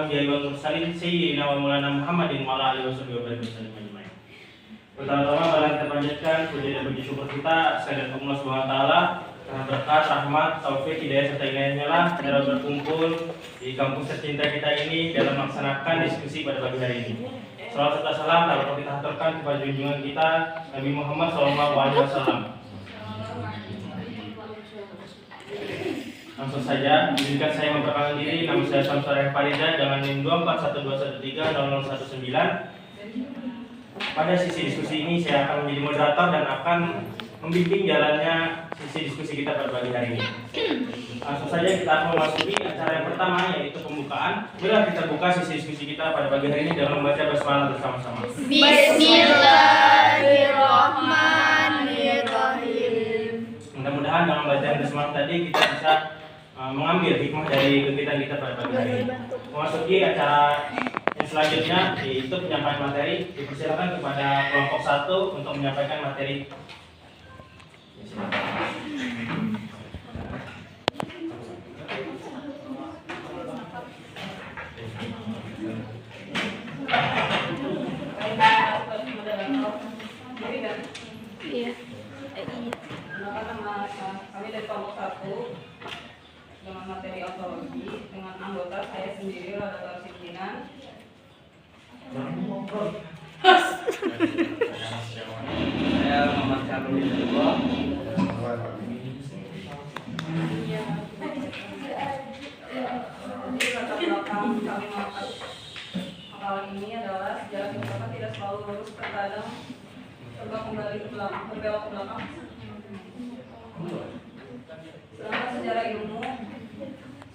anbiya'i wal mursalin sayyidina wa maulana Muhammadin wa ala alihi wasallam ajmain. Pertama-tama mari kita panjatkan puji dan puji syukur kita sekalian Allah Subhanahu wa taala karena berkat, rahmat, taufik, hidayah serta inayahnya lah dalam berkumpul di kampus tercinta kita ini dalam melaksanakan diskusi pada pagi hari ini. Salawat serta salam dapat kita haturkan kepada junjungan kita Nabi Muhammad SAW. Langsung saja, izinkan saya memperkenalkan diri. Nama saya Samsur Farida dengan NIM 241213019. Pada sisi diskusi ini saya akan menjadi moderator dan akan membimbing jalannya sisi diskusi kita pada pagi hari ini. Langsung saja kita akan memasuki acara yang pertama, yaitu pembukaan. Bila kita buka sisi diskusi kita pada pagi hari ini dengan membaca basmalah bersama-sama. Bismillahirrahmanirrahim. Mudah-mudahan dengan bacaan basmalah tadi kita bisa mengambil hikmah dari kegiatan kita pada pagi hari ini. Memasuki acara yang selanjutnya, yaitu penyampaian materi. Dipersilakan kepada kelompok 1 untuk menyampaikan materi. Kami dari kelompok 1 dengan materi ontologi dengan anggota saya sendiri Radha Pimpinan. Saya Muhammad Syarul Hidayatullah. Jadi latar belakang kami mengangkat makalah ini adalah sejarah filsafat tidak selalu lurus, terkadang berbelok kembali ke belakang. Sedangkan sejarah ilmu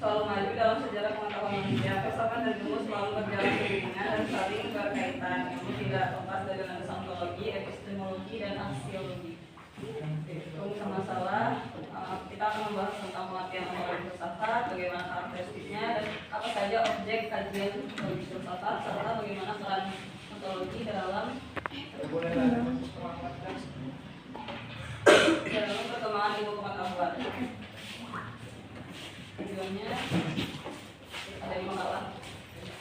selalu maju dalam sejarah pengetahuan manusia. Filsafat dan ilmu selalu berjalan beriringan dan saling berkaitan. Ilmu tidak lepas dari landasan ontologi, epistemologi, dan aksiologi. Untuk masalah, kita akan membahas tentang pengertian ontologi filsafat, bagaimana karakteristiknya, dan apa saja objek kajian ontologi filsafat, serta bagaimana peran ontologi dalam perkembangan ilmu pengetahuan. Tujuannya ada di makalah.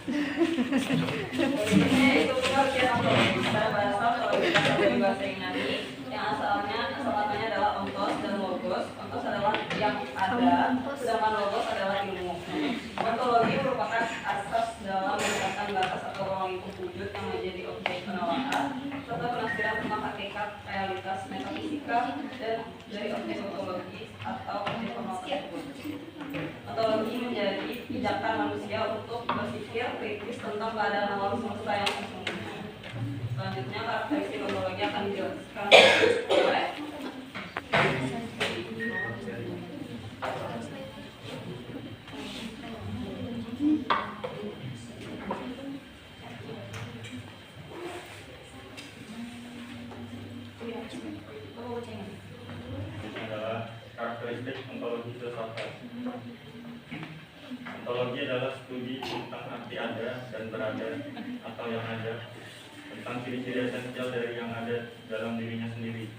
Ini itu pengertian ontologi secara bahasa kalau kita dari bahasa Yunani yang asal katanya adalah ontos dan logos. Ontos adalah yang ada, sedangkan logos adalah ilmu. Ontologi merupakan asas dalam menetapkan batas atau ruang lingkup wujud yang menjadi objek penelaahan serta penafsiran tentang hakikat, realitas, metafisika dan dari objek ontologi atau objek penolak tersebut. Ontologi menjadi pijakan manusia untuk berpikir kritis tentang keadaan alam semesta yang sesungguhnya. Selanjutnya karakteristik ontologi akan dijelaskan oleh Adalah karakteristik ontologi filsafat. Ontologi adalah studi tentang arti ada dan berada atau yang ada, tentang ciri-ciri esensial dari yang ada dalam dirinya sendiri,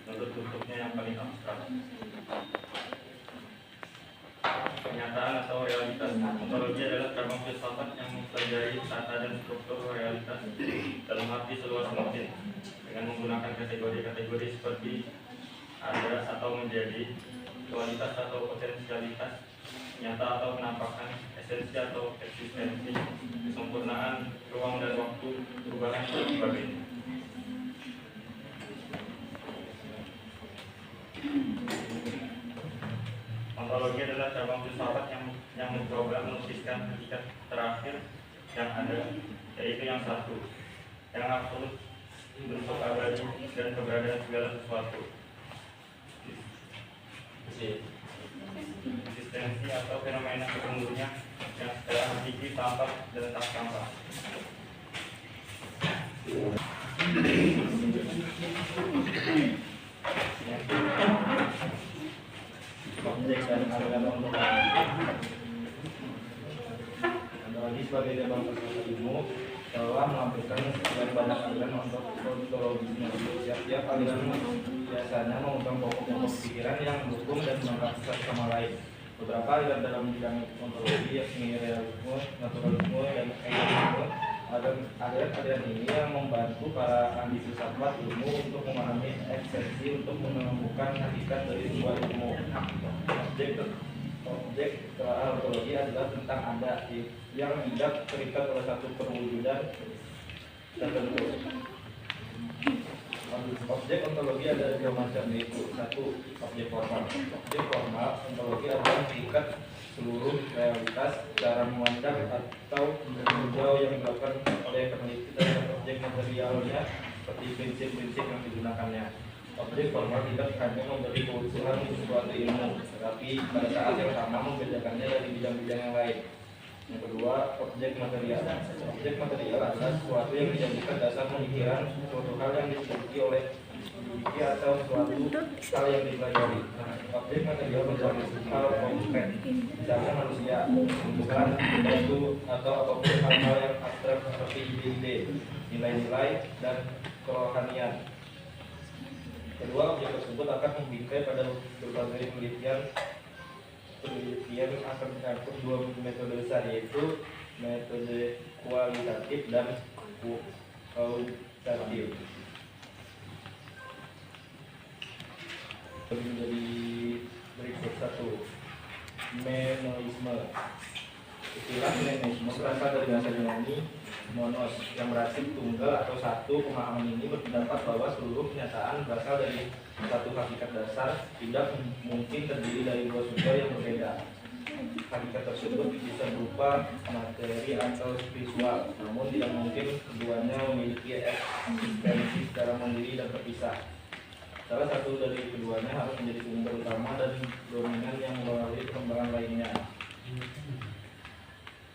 menurut tutupnya yang paling abstrak. Kenyataan atau realitas. Ontologi adalah cabang filsafat yang mempelajari tata dan struktur realitas dalam arti seluas mungkin dengan menggunakan kategori-kategori seperti ada atau menjadi, kualitas atau potensialitas, nyata atau penampakan, esensi atau eksistensi, kesempurnaan, ruang dan waktu, perubahan dan sebagainya. Ontologi adalah cabang filsafat yang mencoba melukiskan hakikat terakhir yang ada, yaitu yang satu, yang absolut, bentuk abadi dan keberadaan segala sesuatu. Eksistensi atau fenomena sesungguhnya yang secara hakiki tampak dan tak tampak. Objek dan aliran ontologi sebagai cabang filsafat ilmu telah mengampilkan sekian banyak aliran untuk ontologinya. Setiap aliran biasanya mengundang pokok-pokok pikiran yang mendukung dan melengkapi satu sama lain. Beberapa aliran dalam bidang ontologi yakni realisme, naturalisme, dan idealisme. Aliran ini yang membantu para ahli filsafat ilmu untuk memahami esensi untuk menemukan hakikat dari sebuah ilmu. Objek telah ontologi adalah tentang ada yang tidak terikat oleh satu perwujudan tertentu. Objek ontologi ada dua macam, yaitu satu objek formal. Objek formal ontologi adalah mengikat seluruh realitas cara memandang atau meninjau yang dilakukan oleh peneliti terhadap objek materialnya seperti prinsip-prinsip yang digunakannya. Objek formal tidak hanya memberi keutuhan suatu ilmu, tetapi pada saat yang sama membedakannya dari bidang-bidang yang lain. Yang kedua, objek material. Objek material adalah sesuatu yang dijadikan dasar pemikiran, suatu hal yang diselidiki oleh peneliti atau suatu hal yang dipelajari. Objek material menjadi hal konkret, misalnya manusia, tumbuhan, batu, atau apapun hal-hal yang abstrak seperti ide-ide, nilai-nilai, dan kerohanian. Kedua, objek tersebut akan membingkai pada berbagai penelitian akan menyangkut dua metode besar, yaitu metode kualitatif dan kualitatif. Menjadi berikut satu, menoisme. Istilah menoisme berasal dari bahasa Yunani monos, yang berarti tunggal atau satu. Pemahaman ini berpendapat bahwa seluruh kenyataan berasal dari satu hakikat dasar, tidak mungkin terdiri dari dua sumber yang berbeda. Hakikat tersebut bisa berupa materi atau spiritual, namun tidak mungkin keduanya memiliki eksistensi secara mandiri dan terpisah. Salah satu dari keduanya harus menjadi sumber utama dan dominan yang melalui perkembangan lainnya.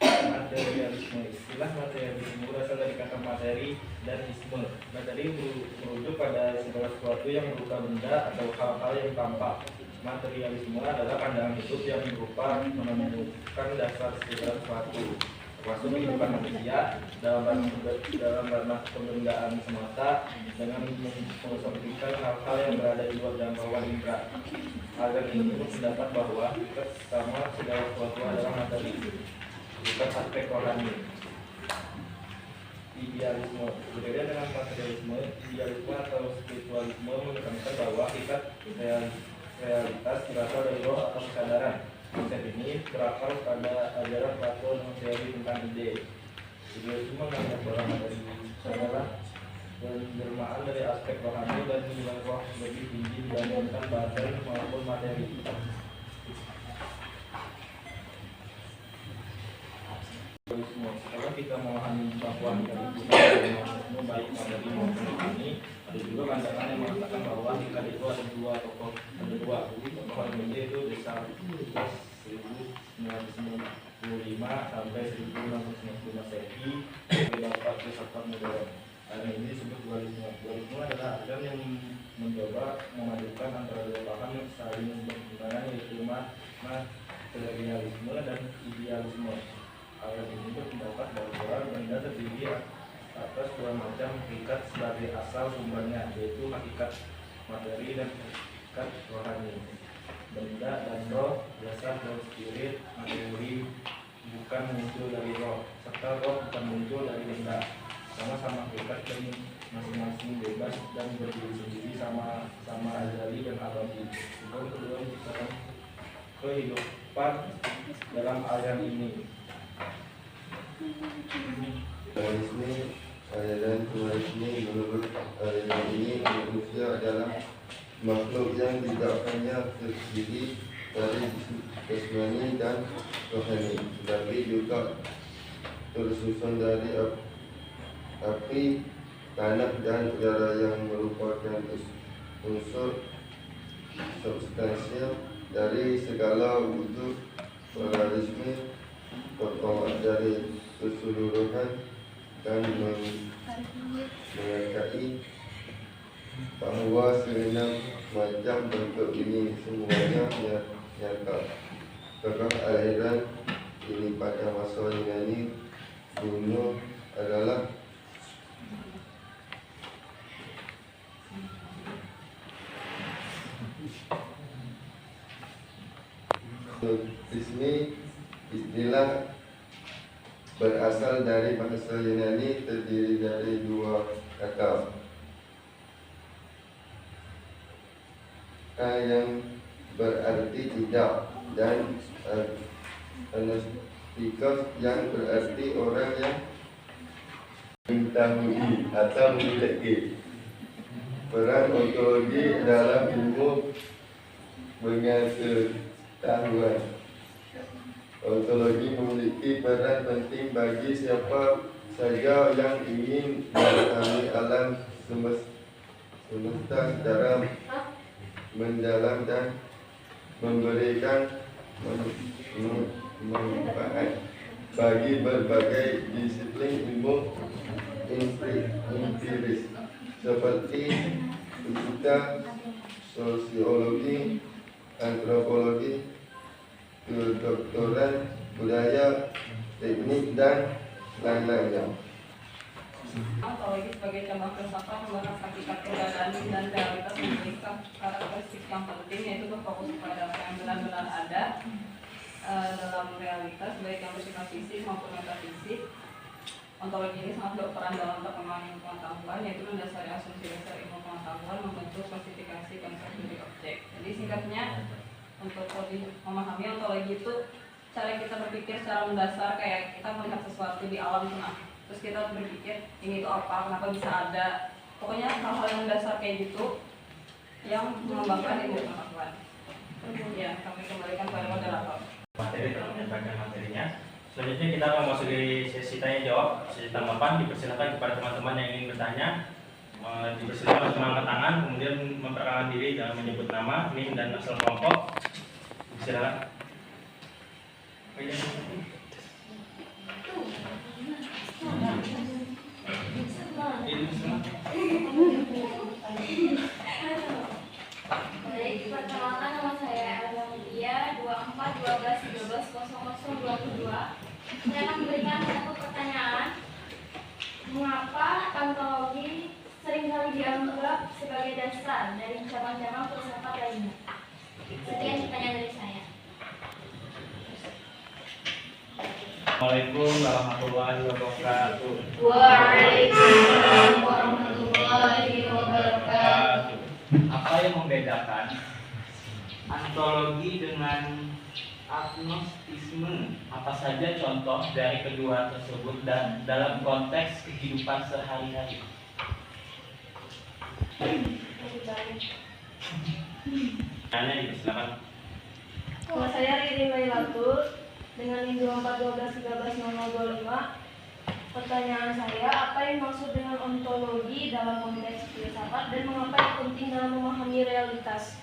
Materialisme. Istilah materialisme berasal dari kata materi dan isme. Materi merujuk pada segala sesuatu yang berupa benda atau hal-hal yang tampak. Materialisme adalah pandangan hidup yang berupa menemukan dasar segala sesuatu, termasuk kehidupan manusia dalam ranah pembendaan semata, dengan mengesampingkan hal-hal yang berada di luar jangkauan indera. Aliran ini berpendapat bahwa hakikat sama segala sesuatu adalah materi, bukan aspek rohani. Idealisme. Berbeda dengan materialisme, idealisme atau spiritualisme menekankan bahwa hakikat realitas berasal dari roh atau kesadaran. Konsep ini berakar pada ajaran Plato dan teori tentang ide. Idealisme menganggap bahwa materi adalah penjelmaan dari aspek rohani dan nilai roh lebih tinggi dibandingkan badan maupun materi. Kalau kita memahami bahwa kita baik materi maupun rohani, ada juga pandangan yang mengatakan bahwa hakikat itu ada dua tokoh, tokoh ini itu besar 1995 sampai 1695 Masehi, beberapa filsafat modern. Karena ini disebut dualisme. Dualisme adalah aliran yang mencoba memadukan antara dua paham yang saling bertentangan, yaitu materialisme dan idealisme. Aliran ini berpendapat bahwa benda terdiri atas dua macam hakikat sebagai asal sumbernya, yaitu hakikat materi dan hakikat rohani. Benda dan roh, jasad dan spirit, materi bukan muncul dari roh, serta roh bukan muncul dari benda. Sama-sama hakikat dan masing-masing bebas dan berdiri sendiri, sama azali dan abadi. Sebelum kedua menciptakan kehidupan dalam aliran ini. Aliran dualisme menurut aliran ini, manusia adalah makhluk yang tidak hanya terdiri dari jasmani dan rohani, tetapi juga tersusun dari api, tanah, dan udara yang merupakan unsur substansial dari segala wujud. Pluralisme bertolak dari keseluruhan dan mengakui bahwa seenam macam bentuk ini semuanya nyata. Tokoh aliran ini pada masa Yunani kuno adalah Gnostisme istilah berasal dari bahasa Yunani, terdiri dari dua kata yang berarti tidak dan agnostikos yang berarti orang yang mengetahui atau memiliki. Peran ontologi dalam ilmu pengetahuan. Ontologi memiliki peran penting bagi siapa saja yang ingin memahami alam semesta secara mendalam dan memberikan manfaat bagi berbagai disiplin ilmu empiris seperti fisika, sosiologi, antropologi, kedokteran, budaya, teknik, dan lain-lainnya. Ontologi sebagai cabang filsafat membahas hakikat keberadaan dan realitas memiliki karakteristik yang penting, yaitu berfokus pada apa yang benar-benar ada dalam realitas, baik yang bersifat fisik maupun metafisik. Ontologi ini sangat berperan dalam perkembangan ilmu pengetahuan, yaitu mendasari asumsi dasar ilmu pengetahuan, membentuk klasifikasi konsep dari objek. Jadi singkatnya, untuk lebih memahami ontologi itu cara kita berpikir secara mendasar, kayak kita melihat sesuatu di alam sana, terus kita berpikir ini itu apa, kenapa bisa ada, pokoknya hal-hal yang mendasar kayak gitu yang mengembangkan ilmu pengetahuan. Ya, kami kembalikan kepada moderator. Materi telah menyampaikan materinya. Selanjutnya kita akan masuk di sesi tanya jawab, sesi tanggapan. Dipersilakan kepada teman-teman yang ingin bertanya, dipersilakan mengangkat tangan, kemudian memperkenalkan diri dengan menyebut nama, NIM dan asal kelompok. Silakan. Baik, perkenalkan nama saya Elza Mutia, 24 12 13 00 22. Saya akan memberikan satu pertanyaan. Mengapa ontologi seringkali dianggap sebagai dasar dari cabang-cabang filsafat lainnya? Sekian pertanyaan dari saya. Assalamualaikum warahmatullahi wabarakatuh. Waalaikumsalam warahmatullahi wabarakatuh. Apa yang membedakan ontologi dengan agnostisme? Apa saja contoh dari kedua tersebut dan dalam konteks kehidupan sehari-hari? Tanya, silakan. Nama saya Riri Lailatul dengan NIM 24 12 13 0025. Pertanyaan saya, apa yang maksud dengan ontologi dalam konteks filsafat dan mengapa penting dalam memahami realitas?